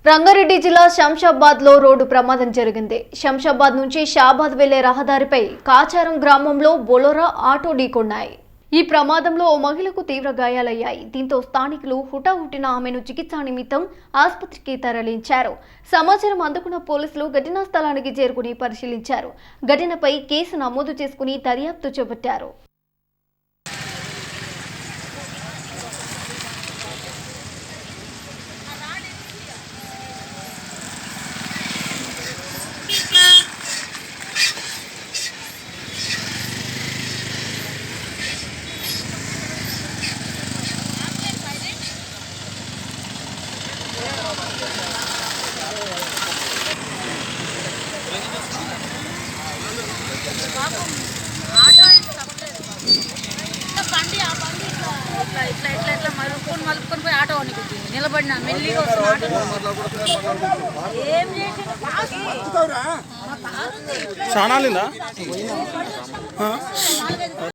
రంగారెడ్డి జిల్లా శంషాబాద్ లో రోడ్డు ప్రమాదం జరిగింది. శంషాబాద్ నుంచి షాబాద్ వెళ్లే రహదారిపై కాచారం గ్రామంలో బొలెరో ఆటో ఢీకొన్నాయి. ఈ ప్రమాదంలో ఓ మహిళకు తీవ్ర గాయాలయ్యాయి. దీంతో స్థానికులు హుటాహుటిన ఆమెను చికిత్స నిమిత్తం ఆసుపత్రికి తరలించారు. సమాచారం అందుకున్న పోలీసులు ఘటనా స్థలానికి చేరుకుని పరిశీలించారు. ఘటనపై కేసు నమోదు చేసుకుని దర్యాప్తు చేపట్టారు. మలుపుకొని పోయి ఆటో వణికింది. నిలబడినా మెల్లిగా ఏం చేసి